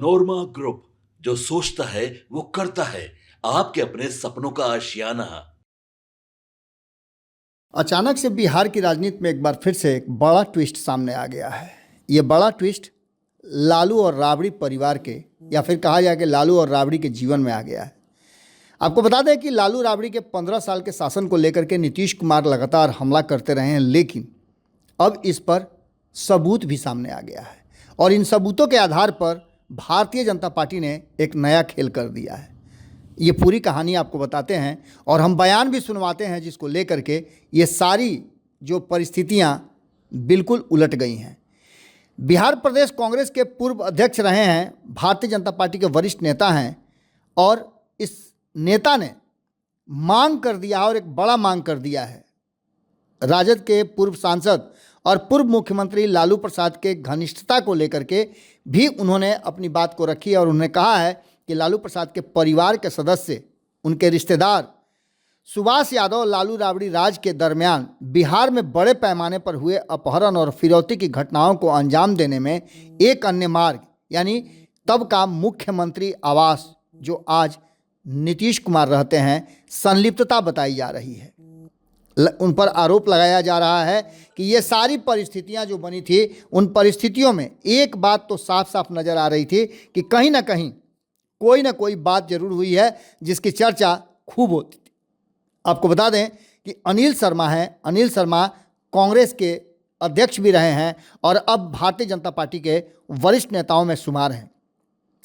नोरमा group, जो सोचता है वो करता है। आपके अपने सपनों का आशियाना। अचानक से बिहार की राजनीति में एक बार फिर से एक बड़ा ट्विस्ट सामने आ गया है। ये बड़ा ट्विस्ट लालू और राबड़ी परिवार के, या फिर कहा जाए कि लालू और राबड़ी के जीवन में आ गया है। आपको बता दें कि लालू राबड़ी के 15 साल के शासन को लेकर के नीतीश कुमार लगातार हमला करते रहे हैं, लेकिन अब इस पर सबूत भी सामने आ गया है और इन सबूतों के आधार पर भारतीय जनता पार्टी ने एक नया खेल कर दिया है। ये पूरी कहानी आपको बताते हैं और हम बयान भी सुनवाते हैं, जिसको लेकर के ये सारी जो परिस्थितियां बिल्कुल उलट गई हैं। बिहार प्रदेश कांग्रेस के पूर्व अध्यक्ष रहे हैं, भारतीय जनता पार्टी के वरिष्ठ नेता हैं और इस नेता ने मांग कर दिया और एक बड़ा मांग कर दिया है। राजद के पूर्व सांसद और पूर्व मुख्यमंत्री लालू प्रसाद के घनिष्ठता को लेकर के भी उन्होंने अपनी बात को रखी और उन्होंने कहा है कि लालू प्रसाद के परिवार के सदस्य, उनके रिश्तेदार सुभाष यादव लालू राबड़ी राज के दरमियान बिहार में बड़े पैमाने पर हुए अपहरण और फिरौती की घटनाओं को अंजाम देने में एक अन्य मार्ग, यानी तब का मुख्यमंत्री आवास जो आज नीतीश कुमार रहते हैं, संलिप्तता बताई जा रही है। उन पर आरोप लगाया जा रहा है कि ये सारी परिस्थितियां जो बनी थी, उन परिस्थितियों में एक बात तो साफ साफ नज़र आ रही थी कि कहीं ना कहीं कोई ना कोई बात जरूर हुई है जिसकी चर्चा खूब होती थी। आपको बता दें कि अनिल शर्मा हैं, अनिल शर्मा कांग्रेस के अध्यक्ष भी रहे हैं और अब भारतीय जनता पार्टी के वरिष्ठ नेताओं में शुमार हैं।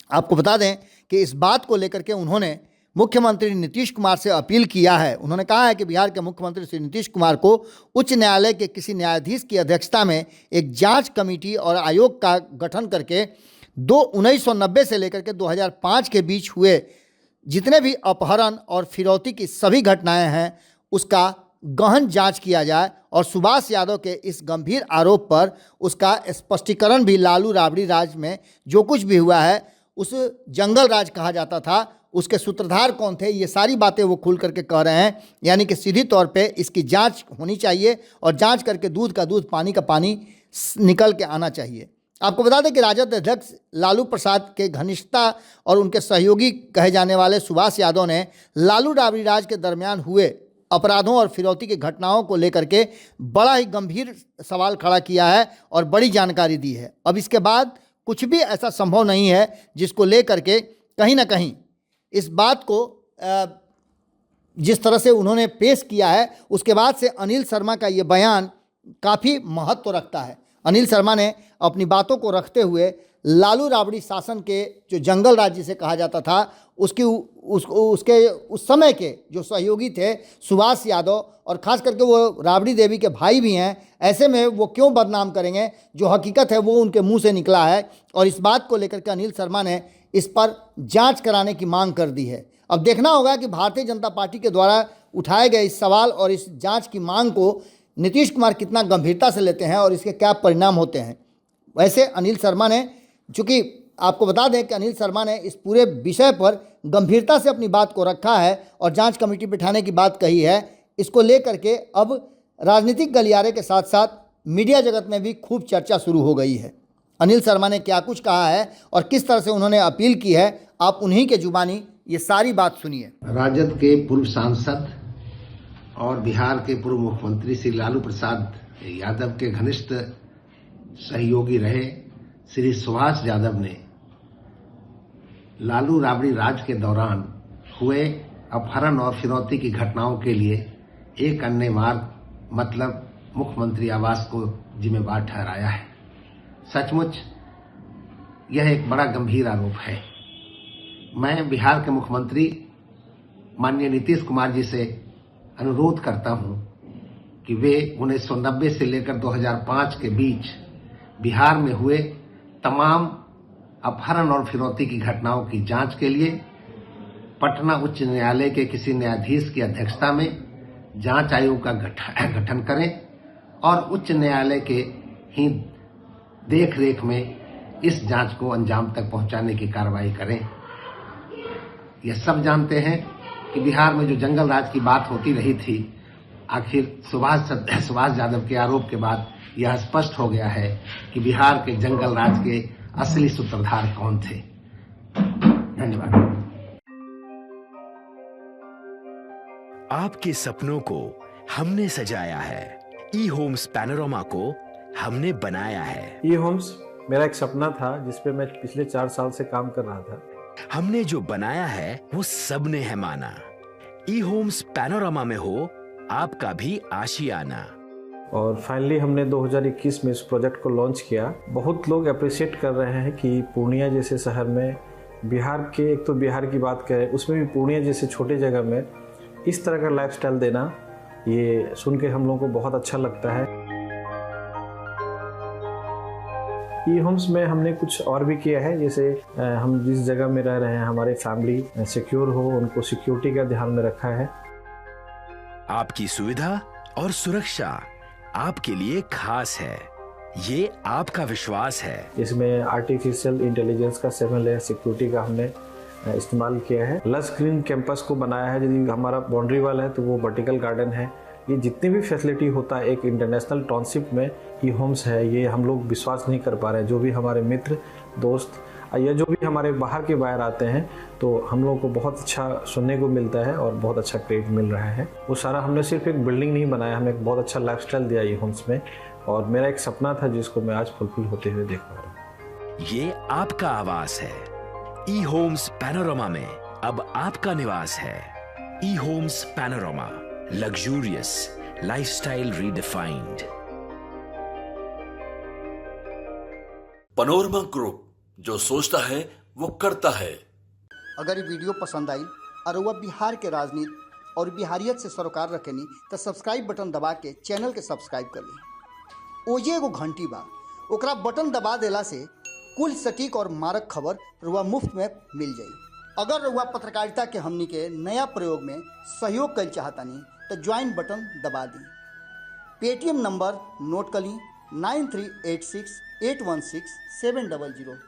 आपको बता दें कि इस बात को लेकर के उन्होंने मुख्यमंत्री नीतीश कुमार से अपील किया है। उन्होंने कहा है कि बिहार के मुख्यमंत्री श्री नीतीश कुमार को उच्च न्यायालय के किसी न्यायाधीश की अध्यक्षता में एक जांच कमेटी और आयोग का गठन करके 1990 से लेकर के 2005 के बीच हुए जितने भी अपहरण और फिरौती की सभी घटनाएं हैं, उसका गहन जांच किया जाए और सुभाष यादव के इस गंभीर आरोप पर उसका स्पष्टीकरण भी, लालू राबड़ी राज में जो कुछ भी हुआ है, उस जंगल राज कहा जाता था, उसके सूत्रधार कौन थे, ये सारी बातें वो खुल करके कह रहे हैं। यानी कि सीधी तौर पे इसकी जांच होनी चाहिए और जांच करके दूध का दूध, पानी का पानी निकल के आना चाहिए। आपको बता दें कि राजद अध्यक्ष लालू प्रसाद के घनिष्ठता और उनके सहयोगी कहे जाने वाले सुभाष यादव ने लालू राबड़ी राज के दरमियान हुए अपराधों और फिरौती की घटनाओं को लेकर के बड़ा ही गंभीर सवाल खड़ा किया है और बड़ी जानकारी दी है। अब इसके बाद कुछ भी ऐसा संभव नहीं है जिसको लेकर के कहीं ना कहीं इस बात को जिस तरह से उन्होंने पेश किया है, उसके बाद से अनिल शर्मा का ये बयान काफ़ी महत्व रखता है। अनिल शर्मा ने अपनी बातों को रखते हुए लालू राबड़ी शासन के जो जंगल राज जिसे कहा जाता था, उसके उस समय के जो सहयोगी थे सुभाष यादव, और ख़ास करके वो राबड़ी देवी के भाई भी हैं, ऐसे में वो क्यों बदनाम करेंगे, जो हकीकत है वो उनके मुंह से निकला है। और इस बात को लेकर के अनिल शर्मा ने इस पर जांच कराने की मांग कर दी है। अब देखना होगा कि भारतीय जनता पार्टी के द्वारा उठाए गए इस सवाल और इस जांच की मांग को नीतीश कुमार कितना गंभीरता से लेते हैं और इसके क्या परिणाम होते हैं। वैसे अनिल शर्मा ने, चूँकि आपको बता दें कि अनिल शर्मा ने इस पूरे विषय पर गंभीरता से अपनी बात को रखा है और जांच कमेटी बिठाने की बात कही है। इसको लेकर के अब राजनीतिक गलियारे के साथ साथ मीडिया जगत में भी खूब चर्चा शुरू हो गई है। अनिल शर्मा ने क्या कुछ कहा है और किस तरह से उन्होंने अपील की है, आप उन्हीं के जुबानी ये सारी बात सुनिए। राजद के पूर्व सांसद और बिहार के पूर्व मुख्यमंत्री श्री लालू प्रसाद यादव के घनिष्ठ सहयोगी रहे श्री सुभाष यादव ने लालू राबड़ी राज के दौरान हुए अपहरण और फिरौती की घटनाओं के लिए एक अन्य मार्ग, मतलब मुख्यमंत्री आवास को जिम्मेवार ठहराया है। सचमुच यह एक बड़ा गंभीर आरोप है। मैं बिहार के मुख्यमंत्री माननीय नीतीश कुमार जी से अनुरोध करता हूं कि वे 1990 से लेकर 2005 के बीच बिहार में हुए तमाम अपहरण और फिरौती की घटनाओं की जांच के लिए पटना उच्च न्यायालय के किसी न्यायाधीश की अध्यक्षता में जांच आयोग का गठन करें और उच्च न्यायालय के ही देख रेख में इस जांच को अंजाम तक पहुंचाने की कार्रवाई करें। यह सब जानते हैं कि बिहार में जो जंगल राज की बात होती रही थी, आखिर सुभाष यादव के आरोप के बाद यह स्पष्ट हो गया है कि बिहार के जंगल राज के असली सूत्रधार कौन थे। धन्यवाद। आपके सपनों को हमने सजाया है, ई होम्स पैनोरामा को हमने बनाया है। ई होम्स मेरा एक सपना था जिस पे मैं पिछले 4 साल से काम कर रहा था। हमने जो बनाया है वो सबने है माना। ई होम्स पैनोरामा में हो आपका भी आशियाना। और फाइनली हमने 2021 में इस प्रोजेक्ट को लॉन्च किया। बहुत लोग अप्रिशिएट कर रहे हैं कि पूर्णिया जैसे शहर में, बिहार के, एक तो बिहार की बात करें उसमें भी पूर्णिया जैसे छोटे जगह में इस तरह का लाइफस्टाइल देना, ये सुन के हम लोगों को बहुत अच्छा लगता है। ई होम्स में हमने कुछ और भी किया है, जैसे हम जिस जगह में रह रहे हैं हमारे फैमिली सिक्योर हो, उनको सिक्योरिटी का ध्यान में रखा है। आपकी सुविधा और सुरक्षा आपके लिए खास है, ये आपका विश्वास है। इसमें आर्टिफिशियल इंटेलिजेंस का 7 लेयर सिक्योरिटी का हमने इस्तेमाल किया है। लस ग्रीन कैंपस को बनाया है। यदि हमारा बाउंड्री वाल है तो वो वर्टिकल गार्डन है। ये जितनी भी फैसिलिटी होता है एक इंटरनेशनल टाउनशिप में ई होम्स है, ये हम लोग विश्वास नहीं कर पा रहे हैं। जो भी हमारे मित्र दोस्त या जो भी हमारे बाहर के बाहर आते हैं तो हम लोगों को बहुत अच्छा सुनने को मिलता है और बहुत अच्छा क्रेडिट मिल रहा है। वो सारा हमने सिर्फ एक बिल्डिंग नहीं बनाया, हमें एक बहुत अच्छा लाइफस्टाइल दिया ई होम्स में, और मेरा एक सपना था जिसको मैं आज फुलफिल होते हुए देख पा रहा हूँ। ये आपका आवास है। ई होम्स पैनोरामा में अब आपका निवास है। E homes Panorama, luxurious lifestyle redefined. Panorama group, जो सोचता है वो करता है। अगर ये वीडियो पसंद आई और वह बिहार के राजनीति और बिहारियत से सरोकार रखेनी तो सब्सक्राइब बटन दबा के चैनल के सब्सक्राइब कर ली। ओजे एगो घंटी बा, ओकरा बटन दबा देला से कुल सटीक और मारक खबर रुआ मुफ्त में मिल जाई। अगर रुआ पत्रकारिता के हमनी के नया प्रयोग में सहयोग कर चाहतानी तो ज्वाइन बटन दबा दी। पेटीएम नंबर नोट कर ली 9386816700।